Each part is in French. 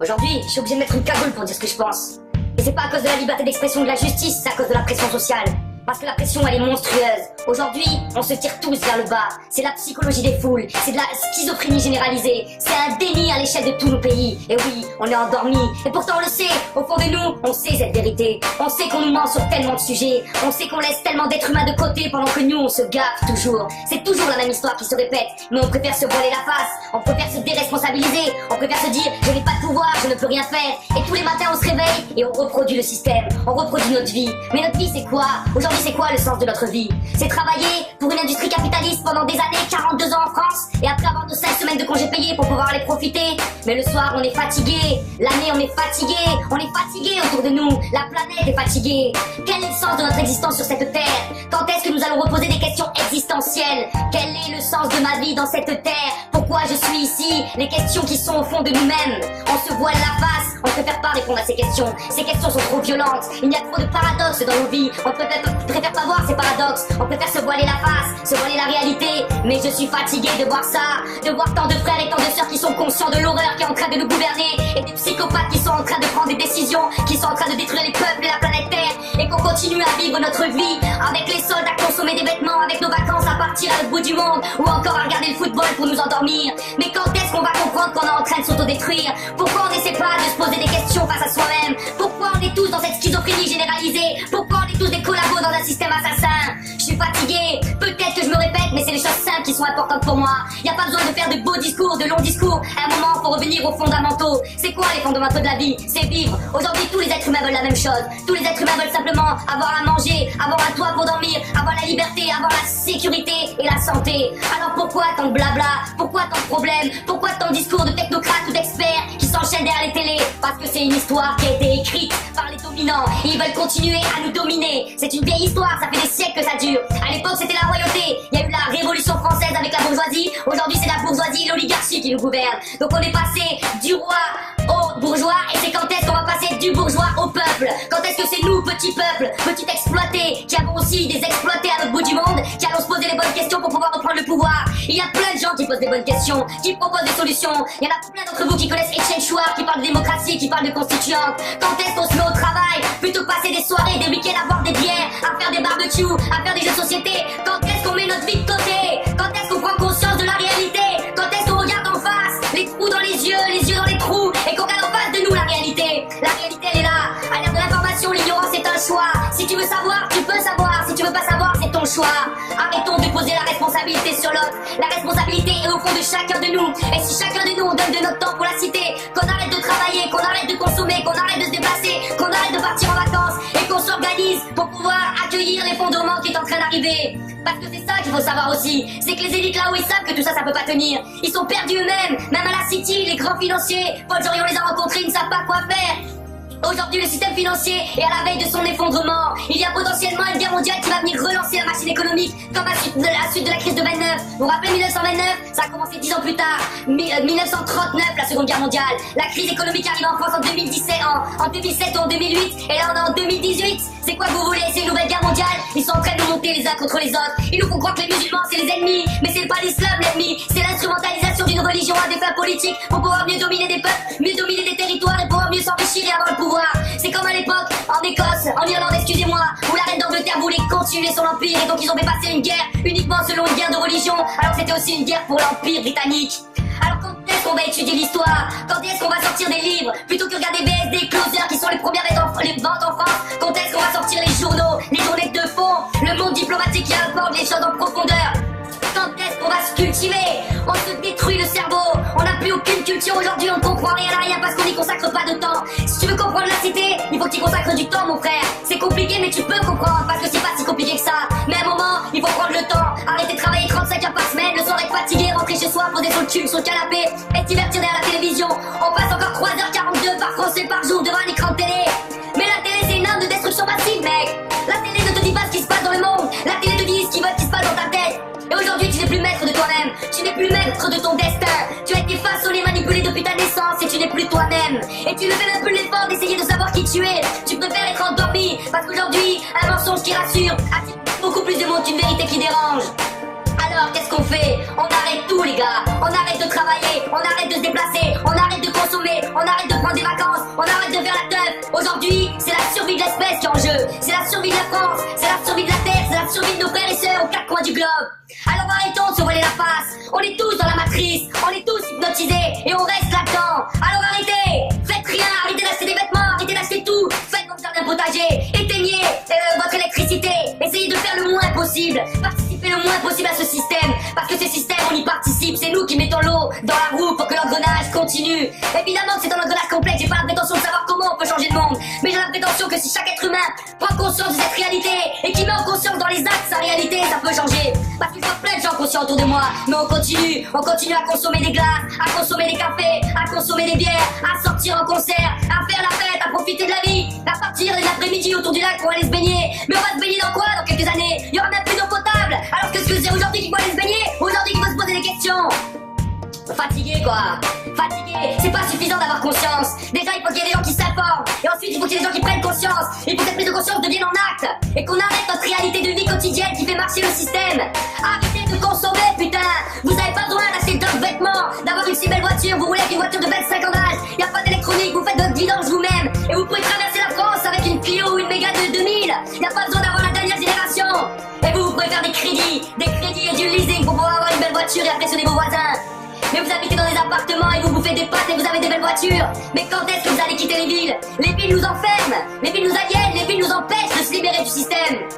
Aujourd'hui, je suis obligé de mettre une cagoule pour dire ce que je pense. Et c'est pas à cause de la liberté d'expression de la justice, c'est à cause de la pression sociale. Parce que la pression, elle est monstrueuse. Aujourd'hui, on se tire tous vers le bas. C'est la psychologie des foules, c'est de la schizophrénie généralisée. C'est un déni à l'échelle de tous nos pays. Et oui, on est endormis. Et pourtant, on le sait. Au fond de nous, on sait cette vérité. On sait qu'on nous ment sur tellement de sujets. On sait qu'on laisse tellement d'êtres humains de côté pendant que nous, on se gaffe toujours. C'est toujours la même histoire qui se répète. Mais on préfère se voiler la face. On préfère se déresponsabiliser. On préfère se dire, je n'ai pas de pouvoir, je ne peux rien faire. Et tous les matins, on se réveille et on reproduit le système. On reproduit notre vie. Mais notre vie, c'est quoi? Aujourd'hui, c'est quoi le sens de notre vie? C'est travailler pour une industrie capitaliste pendant des années, 42 ans en France, et après avoir nos 5 semaines de congés payés pour pouvoir les profiter. Mais le soir, on est fatigué. L'année, on est fatigué. On est fatigué autour de nous. La planète est fatiguée. Quel est le sens de notre existence sur cette terre? Quand est-ce que nous allons reposer des questions existentielles? Quel est le sens de ma vie dans cette terre? Pourquoi je suis ici? Les questions qui sont au fond de nous-mêmes. On se voile la face. On préfère pas répondre à ces questions. Ces questions sont trop violentes. Il y a trop de paradoxes dans nos vies. On préfère pas voir ces paradoxes. On préfère se voiler la face, se voiler la réalité. Mais je suis fatigué de voir ça. De voir tant de frères et tant de sœurs qui sont conscients de l'horreur qui est en train de nous gouverner. Et des psychopathes qui sont en train de prendre des décisions, qui sont en train de détruire les peuples et la planète Terre. Et qu'on continue à vivre notre vie avec les soldes, à consommer des vêtements, avec nos vacances, à partir à l'autre bout du monde, ou encore à regarder le football pour nous endormir. Mais quand est-ce qu'on va comprendre qu'on est en train de s'autodétruire? Pourquoi on n'essaie pas de se poser des questions face à soi-même? Pourquoi on est tous dans cette schizophrénie généralisée? Pourquoi on est tous des collabos dans un système assassin? Je suis fatigué, peut-être que je me répète, mais c'est les choses simples qui sont importantes pour moi. Y a pas besoin de faire de beaux discours, de longs discours. À un moment, faut revenir aux fondamentaux. C'est quoi les fondamentaux de la vie? C'est vivre. Aujourd'hui, tous les êtres humains veulent la même chose. Tous les êtres humains veulent simplement avoir à manger, avoir un toit pour dormir, avoir la liberté, avoir la sécurité et la santé. Alors pourquoi tant de blabla? Pourquoi tant de problèmes? Pourquoi tant de discours de technocrates ou d'experts qui s'enchaînent derrière les télés? Parce que c'est une histoire qui a été écrite par les dominants et ils veulent continuer à nous dominer. C'est une vieille histoire, ça fait des siècles que ça dure. À l'époque, c'était la royauté. Il y a eu la révolution française avec la bourgeoisie. Aujourd'hui, c'est la bourgeoisie et l'oligarchie qui nous gouvernent. Donc on est passé du roi au bourgeois. Et c'est quand est-ce qu'on va passer du bourgeois au peuple? Quand est-ce que c'est nous, petits peuples, petits exploités, qui avons aussi des exploités à l'autre bout du monde, qui allons se poser les bonnes questions pour pouvoir reprendre le pouvoir? Il y a plein de gens qui posent des bonnes questions, qui proposent des solutions. Il y en a plein d'entre vous qui connaissent Étienne Chouard, qui parle de démocratie, qui parle de constituante. Quand est-ce qu'on se met au travail, plutôt que passer des soirées, des week-ends à boire des bières, à faire des barbecues, à faire des jeux de société? Quand est-ce qu'on met notre vie de côté? Quand est-ce qu'on prend conscience de la réalité? Quand est-ce qu'on regarde en face, les trous dans les yeux dans les trous, et qu'on regarde en face de nous la réalité? La réalité, elle est là. À l'ère de l'information, l'ignorance est un choix. Si tu veux savoir, tu peux savoir. Si tu veux pas savoir, c'est ton choix. Arrêtons de poser la responsabilité sur l'autre. La responsabilité est au fond de chacun de nous. Et si chacun de nous, on donne de notre temps pour la cité, qu'on arrête de travailler, qu'on arrête de consommer, qu'on arrête de se déplacer, qu'on arrête de partir en vacances, et qu'on s'organise pour pouvoir accueillir l'effondrement qui est en train d'arriver. Parce que c'est ça qu'il faut savoir aussi, c'est que les élites là-haut, ils savent que tout ça, ça peut pas tenir. Ils sont perdus eux-mêmes, même à la City, les grands financiers, Paul Jorion les a rencontrés, ils ne savent pas quoi faire. Aujourd'hui, le système financier est à la veille de son effondrement. Il y a potentiellement une guerre mondiale qui va venir relancer la machine économique, comme à la suite de la crise de 29. Vous vous rappelez 1929? Ça a commencé 10 ans plus tard. 1939, la seconde guerre mondiale. La crise économique arrive en France en 2017, en 2007 ou en 2008. Et là, on est en 2018. C'est quoi que vous voulez? C'est une nouvelle guerre mondiale? Ils sont en train de nous monter les uns contre les autres. Ils nous font croire que les musulmans, c'est les ennemis. Mais c'est pas l'islam, l'ennemi. C'est l'instrumentalisation d'une religion à des fins politiques pour pouvoir mieux dominer des peuples, mieux dominer des territoires et pouvoir mieux s'enrichir et avoir le pouvoir. C'est comme à l'époque, en Écosse, en Irlande, excusez-moi, où la reine d'Angleterre voulait continuer son empire et donc ils ont fait passer une guerre uniquement selon une guerre de religion, alors que c'était aussi une guerre pour l'empire britannique. Alors quand est-ce qu'on va étudier l'histoire? Quand est-ce qu'on va sortir des livres? Plutôt que regarder VSD, Closer, qui sont les premières ventes en France, quand est-ce qu'on va sortir les journaux, les journées de fond, le monde diplomatique qui aborde les choses en profondeur? Quand est-ce qu'on va se cultiver? On se détruit le cerveau. On n'a plus aucune culture aujourd'hui, on ne comprend rien à rien parce qu'on n'y consacre pas de temps. Si tu veux comprendre la cité, il faut que tu consacres du temps, mon frère. C'est compliqué, mais tu peux comprendre parce que c'est pas si compliqué que ça. Mais à un moment, il faut prendre le temps. Arrêter de travailler 35 heures par semaine, le soir être fatigué, rentrer chez soi, poser son cul, son canapé, et divertir derrière la télévision. On passe encore 3h42 par français par jour devant un écran de télé. Mais la télé, c'est une arme de destruction massive, mec. La télé ne te dit pas ce qui se passe dans le monde. La télé te dit ce qui se passe dans ta tête. Et aujourd'hui, tu n'es plus maître de toi-même. Tu n'es plus maître de ton destin. Tu as été façonné, manipulé depuis ta naissance et tu n'es plus toi-même. Et tu ne fais même plus l'effort d'essayer de savoir qui tu es. Tu préfères être endormi parce qu'aujourd'hui, un mensonge qui rassure attire beaucoup plus de monde qu'une vérité qui dérange. Alors, qu'est-ce qu'on fait? On arrête tout, les gars. On arrête de travailler, on arrête de se déplacer, on arrête de consommer. consommer, on arrête de prendre des vacances, on arrête de faire la teuf. Aujourd'hui, c'est la survie de l'espèce qui est en jeu. C'est la survie de la France, c'est la survie de la Terre, c'est la survie de nos frères et sœurs aux quatre coins du globe. Alors arrêtons de se voiler la face. On est tous dans la matrice, on est tous hypnotisés et on reste là-dedans. Alors arrêtez, faites rien, arrêtez d'acheter des vêtements, arrêtez d'acheter tout. Faites votre jardin potager, éteignez votre électricité, essayez de faire le moins possible. Participez le moins possible à ce système, parce que ce système, on y participe. C'est nous qui mettons l'eau dans la roue pour que l'engrenage continue. Évidemment que c'est un engrenage complexe, j'ai pas la prétention de savoir comment on peut changer le monde, mais j'ai la prétention que si chaque être humain prend conscience de cette réalité et qui met en conscience dans les actes sa réalité, ça peut changer. Parce qu'il y a plein de gens conscients autour de moi, mais on continue à consommer des glaces, à consommer des cafés, à consommer des bières, à sortir en concert, à faire la fête, à profiter de la vie, à partir les après-midi autour du lac pour aller se baigner. Mais on va se baigner dans quoi dans quelques années? Il y aura même plus d'eau potable. Alors qu'est-ce que c'est aujourd'hui qu'il faut aller se baigner? Aujourd'hui qu'il faut se poser des questions. Fatigué quoi, fatigué, c'est pas suffisant d'avoir conscience. Déjà il faut qu'il y ait des gens qui s'informent, et ensuite il faut qu'il y ait des gens qui prennent conscience. Il faut que cette prise de conscience devienne en acte, et qu'on arrête notre réalité de vie quotidienne qui fait marcher le système. Arrêtez de consommer putain. Vous avez pas besoin d'acheter d'autres vêtements, d'avoir une si belle voiture, vous roulez avec une voiture de 25 ans d'âge. Y a pas d'électronique, vous faites votre vidange vous-même, et vous pouvez traverser la France avec une Clio ou une Mégane de 2000. Y a pas besoin d'avoir la dernière génération. Et vous pouvez faire des crédits et du leasing pour pouvoir avoir une belle voiture et impressionner vos voisins. Mais vous habitez dans des appartements et vous bouffez des pâtes et vous avez des belles voitures. Mais quand est-ce que vous allez quitter les villes? Les villes nous enferment, les villes nous aliènent, les villes nous empêchent de se libérer du système.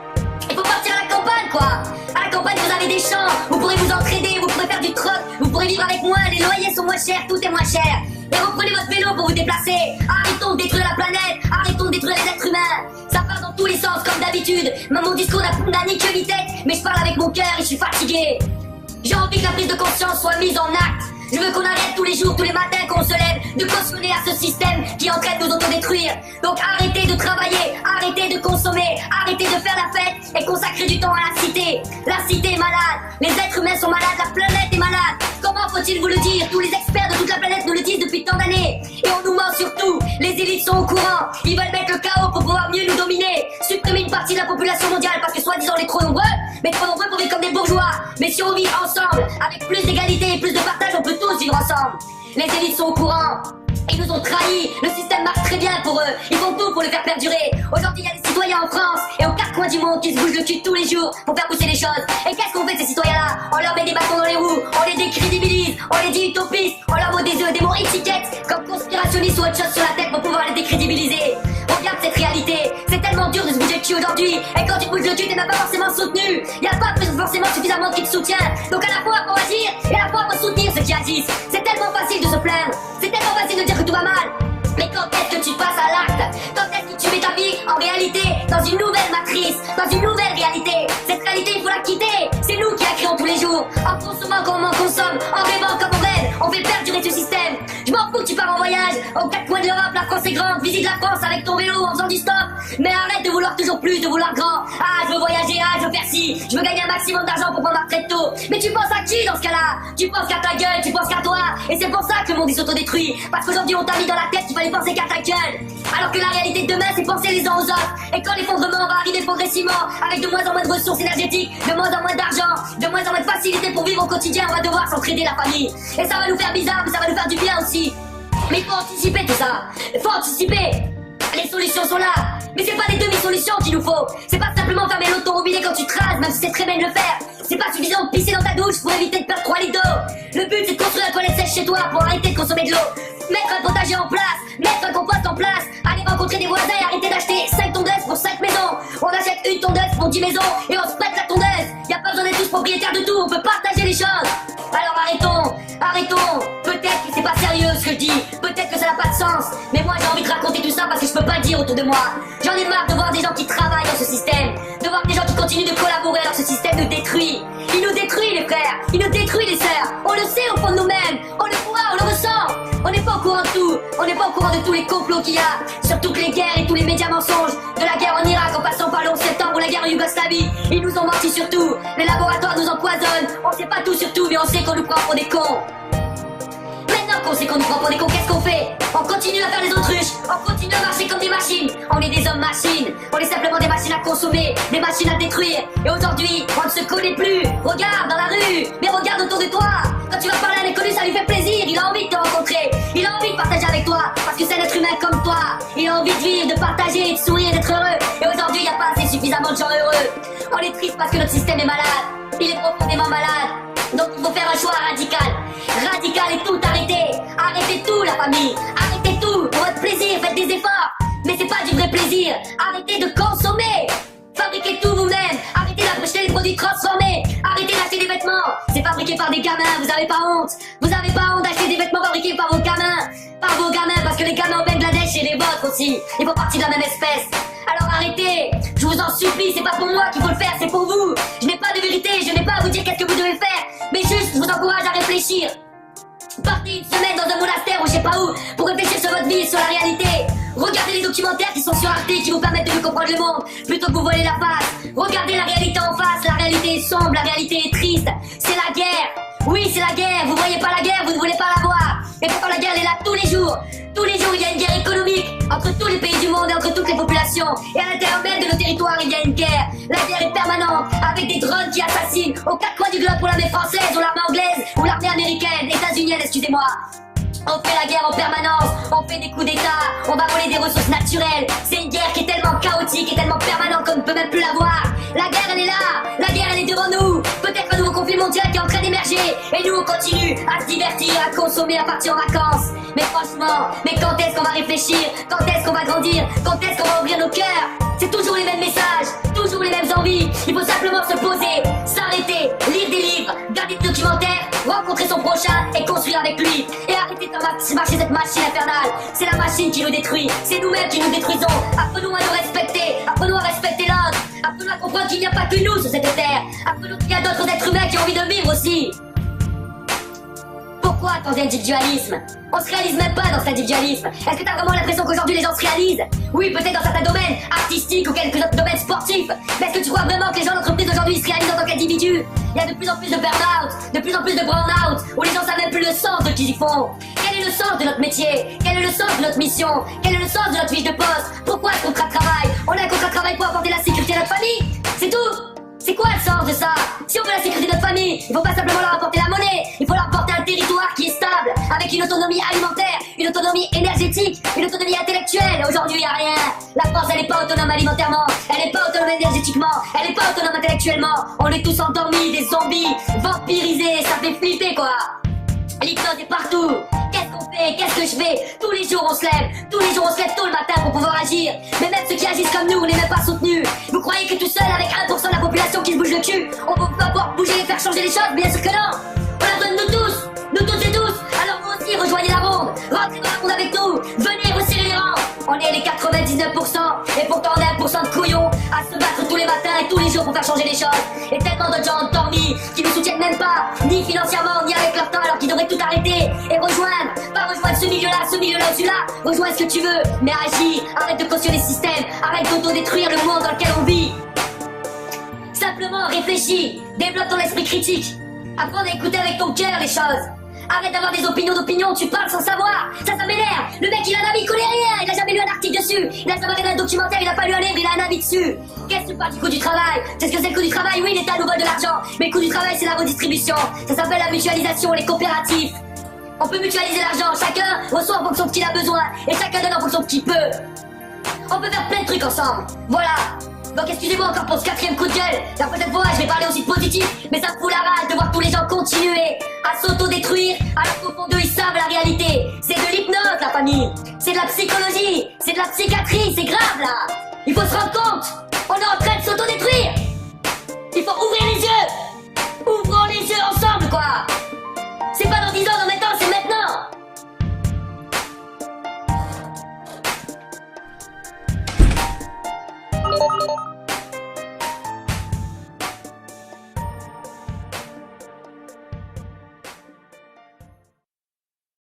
Il faut partir à la campagne quoi. À la campagne vous avez des champs, vous pourrez vous entraider, vous pourrez faire du troc, vous pourrez vivre avec moins, les loyers sont moins chers, tout est moins cher. Et reprenez votre vélo pour vous déplacer. Arrêtons de détruire la planète, arrêtons de détruire les êtres humains. Ça part dans tous les sens comme d'habitude. Mon discours n'a ni queue ni tête, mais je parle avec mon cœur et je suis fatigué. J'ai envie que la prise de conscience soit mise en acte. Je veux qu'on arrête tous les jours, tous les matins qu'on se lève, de cautionner à ce système qui est en train de nous autodétruire. Donc arrêtez de travailler, arrêtez de consommer, arrêtez de faire la fête et consacrez du temps à la cité. La cité est malade, les êtres humains sont malades, la planète est malade. Comment faut-il vous le dire? Tous les experts de toute la planète nous le disent depuis tant d'années. Et on nous ment surtout, les élites sont au courant. Ils veulent mettre le chaos pour pouvoir mieux nous dominer. Supprimer une partie de la population mondiale parce que soi-disant on est trop nombreux, mais trop nombreux pour vivre comme des bourgeois. Mais si on vit ensemble, avec plus d'égalité et plus de partage, on peut tous vivre ensemble. Les élites sont au courant. Ils nous ont trahis, le système marche très bien pour eux, ils font tout pour le faire perdurer. Aujourd'hui il y a des citoyens en France et aux quatre coins du monde qui se bougent le cul tous les jours pour faire pousser les choses. Et qu'est-ce qu'on fait de ces citoyens-là? On leur met des bâtons dans les roues, on les décrédibilise, on les dit utopistes, on leur met des mots étiquettes comme conspirationnistes ou autre chose sur la tête pour pouvoir les décrédibiliser. Regarde cette réalité, c'est tellement dur de se bouger le cul aujourd'hui. Et quand tu te bouges le cul t'es même pas forcément soutenu. Y a pas forcément suffisamment de qui te soutient. Donc à la fois faut agir et à la fois faut soutenir ceux qui agissent. C'est tellement facile de se plaindre, c'est tellement facile de dire que tout va mal. Mais quand est-ce que tu passes à l'acte? Quand est-ce que tu mets ta vie en réalité dans une nouvelle matrice, dans une nouvelle réalité? Cette réalité il faut la quitter, c'est nous qui la créons tous les jours. En consommant comme on consomme, en rêvant comme on rêve, on fait perdurer ce système. Je m'en fous que tu pars en voyage, aux quatre coins de l'Europe, la France est grande, visite la France avec ton vélo en faisant du stop. Mais arrête de vouloir toujours plus, de vouloir grand. Ah je veux voyager, ah je veux faire ci, je veux gagner un maximum d'argent pour prendre ma retraite tôt. Mais tu penses à qui dans ce cas-là? Tu penses qu'à ta gueule, tu penses qu'à toi. Et c'est pour ça que le monde s'autodétruit. Parce qu'aujourd'hui on t'a mis dans la tête qu'il fallait penser qu'à ta gueule. Alors que la réalité de demain c'est penser les uns aux autres. Et quand l'effondrement va arriver progressivement, avec de moins en moins de ressources énergétiques, de moins en moins d'argent, de moins en moins de facilité pour vivre au quotidien, on va devoir s'entraider la famille. Et ça va nous faire bizarre, mais ça va nous faire du bien aussi. Mais il faut anticiper tout ça, il faut anticiper. Les solutions sont là, mais c'est pas des demi-solutions qu'il nous faut. C'est pas simplement fermer l'eau de ton robinet quand tu te rases, même si c'est très bien de le faire. C'est pas suffisant de pisser dans ta douche pour éviter de perdre 3 litres d'eau. Le but c'est de construire un toilette sèche chez toi pour arrêter de consommer de l'eau. Mettre un potager en place, mettre un compost en place, aller rencontrer des voisins et arrêter d'acheter 5 tondeuses pour 5 maisons. On achète une tondeuse pour 10 maisons et on se prête la tondeuse. Y a pas besoin d'être tous propriétaires de tout, on peut partager les choses. Alors arrêtons. Peut-être que c'est pas sérieux ce que je dis, peut-être que ça n'a pas de sens. Mais moi j'ai envie de raconter tout ça parce que je peux pas le dire autour de moi. J'en ai marre de voir des gens qui travaillent dans ce système, de voir des gens qui continuent de collaborer alors que ce système nous détruit. Il nous détruit les frères, il nous détruit les sœurs. On le sait au fond de nous-mêmes, on le voit, on le ressent. On n'est pas au courant de tout, on n'est pas au courant de tous les complots qu'il y a, sur toutes les guerres et tous les médias mensonges. De la guerre en Irak en passant par le 11 septembre ou la guerre en Yougoslavie. Ils nous ont menti sur tout, les laboratoires nous empoisonnent. On sait pas tout sur tout mais on sait qu'on nous prend pour des cons. Maintenant qu'on sait qu'on nous prend pour des cons, qu'est-ce qu'on fait? On continue à faire les autruches, on continue à marcher comme des machines. On est des hommes machines, on est simplement des machines à consommer, des machines à détruire. Et aujourd'hui, on ne se connaît plus. Regarde dans la rue, mais regarde autour de toi. Quand tu vas parler à un inconnu, ça lui fait plaisir, il a envie de te rencontrer, il a envie de partager partager, de sourire, d'être heureux. Et aujourd'hui, il n'y a pas assez suffisamment de gens heureux. On est triste parce que notre système est malade. Il est profondément malade. Donc il faut faire un choix radical. Radical et tout arrêter. Arrêtez tout la famille. Arrêtez tout pour votre plaisir, faites des efforts. Mais c'est pas du vrai plaisir. Arrêtez de consommer. Fabriquez tout vous-même. Arrêtez d'acheter des produits transformés. Arrêtez d'acheter des vêtements. C'est fabriqué par des gamins, vous avez pas honte. Vous avez pas honte d'acheter des vêtements fabriqués par vos gamins. Par vos gamins, parce que les gamins au Bangladesh, c'est les vôtres aussi. Ils font partie de la même espèce. Alors arrêtez, je vous en supplie, c'est pas pour moi qu'il faut le faire, c'est pour vous. Je n'ai pas de vérité, je n'ai pas à vous dire qu'est-ce que vous devez faire. Mais juste, je vous encourage à réfléchir. Partez une semaine dans un monastère ou je sais pas où pour réfléchir sur votre vie, sur la réalité. Regardez les documentaires qui sont sur Arte qui vous permettent de mieux comprendre le monde plutôt que vous voiler la face. Regardez la réalité en face, la réalité est sombre, la réalité est triste. C'est la guerre. Oui, c'est la guerre. Vous voyez pas la guerre, vous ne voulez pas la voir. Et pourtant la guerre elle est là tous les jours. Tous les jours il y a une guerre économique entre tous les pays du monde et entre toutes les populations. Et à l'intérieur même de nos territoires il y a une guerre. La guerre est permanente avec des drones qui assassinent aux quatre coins du globe pour l'armée française ou l'armée anglaise ou l'armée américaine, états-unienne, excusez-moi. On fait la guerre en permanence, on fait des coups d'état, on va voler des ressources naturelles. C'est une guerre qui est tellement chaotique et tellement permanente qu'on ne peut même plus la voir. La guerre elle est là, la guerre elle est devant nous. Peut-être un nouveau conflit mondial qui est en train d'émerger. Et nous on continue à se divertir, à consommer, à partir en vacances. Mais franchement, mais quand est-ce qu'on va réfléchir? Quand est-ce qu'on va grandir? Quand est-ce qu'on va ouvrir nos cœurs? C'est toujours les mêmes messages, toujours les mêmes envies. Il faut simplement se poser, s'arrêter, lire des livres, regarder des documentaires, rencontrer son prochain et construire avec lui. Et arrêter de marcher cette machine infernale. C'est la machine qui nous détruit, c'est nous-mêmes qui nous détruisons. Apprenons à nous respecter, apprenons à respecter l'autre. Apprenons à comprendre qu'il n'y a pas que nous sur cette terre. Apprenons qu'il y a d'autres êtres humains qui ont envie de vivre aussi. Pourquoi tant d'individualisme? On se réalise même pas dans cet individualisme. Est-ce que t'as vraiment l'impression qu'aujourd'hui les gens se réalisent? Oui, peut-être dans certains domaines artistiques ou quelques autres domaines sportifs. Mais est-ce que tu crois vraiment que les gens d'entreprise aujourd'hui se réalisent en tant qu'individus? Il y a de plus en plus de burn-out, de plus en plus de burn-out, où les gens savent même plus le sens de ce qu'ils y font. Quel est le sens de notre métier? Quel est le sens de notre mission? Quel est le sens de notre fiche de poste? Pourquoi un contrat de travail? On a un contrat de travail pour apporter la sécurité à notre famille? C'est tout! C'est quoi le sens de ça? Si on veut la sécurité de notre famille, il faut pas simplement leur apporter la monnaie, il faut leur apporter un territoire qui est stable, avec une autonomie alimentaire, une autonomie énergétique, une autonomie intellectuelle. Aujourd'hui, il y a rien. La France, elle est pas autonome alimentairement, elle est pas autonome énergétiquement, elle est pas autonome intellectuellement. On est tous endormis, des zombies, vampirisés, ça fait flipper quoi. L'hypnose est partout. Qu'est-ce qu'on fait? Qu'est-ce que je fais? Tous les jours on se lève, tous les jours on se lève tôt le matin pour pouvoir agir. Mais même ceux qui agissent comme nous, on n'est même pas soutenus. Vous croyez que tout seul, avec 1% de la population qui se bouge le cul, on peut pouvoir bouger et faire changer les choses? Bien sûr que non. On a besoin de nous tous et tous. Alors vous aussi, rejoignez la ronde, rentrez dans la ronde avec nous, venez resserrer les rangs. On est les 99%, et pourtant on est 1% de couillons à se battre tous les matins et tous les jours pour faire changer les choses. Et tellement de gens endormis qui ne soutiennent même pas, ni financièrement, ni avec leur temps, alors qu'ils devraient tout arrêter et rejoindre. Pas rejoindre ce milieu-là, celui-là. Rejoins ce que tu veux, mais agis. Arrête de cautionner les systèmes, arrête d'autodétruire le monde dans lequel on vit. Simplement réfléchis, développe ton esprit critique. Apprends à écouter avec ton cœur les choses. Arrête d'avoir des opinions, tu parles sans savoir. Ça m'énerve. Le mec il a un avis, il connaît rien. Il a jamais lu un article dessus. Il a jamais regardé un documentaire, il a pas lu un livre, il a un avis dessus. Qu'est-ce que tu parles du coût du travail? C'est ce que c'est le coût du travail? Oui, l'État nous vole de l'argent. Mais le coût du travail c'est la redistribution. Ça s'appelle la mutualisation, les coopératifs. On peut mutualiser l'argent, chacun reçoit en fonction de ce qu'il a besoin. Et chacun donne en fonction de ce qu'il peut. On peut faire plein de trucs ensemble. Voilà. Donc excusez-moi encore pour ce 4e coup de gueule. La prochaine fois je vais parler aussi de positif. Mais ça me fout la rage de voir tous les gens continuer à s'autodétruire alors qu'au fond d'eux ils savent la réalité. C'est de l'hypnose la famille. C'est de la psychologie. C'est de la psychiatrie. C'est grave là. Il faut se rendre compte. On est en train de s'autodétruire. Il faut ouvrir les yeux.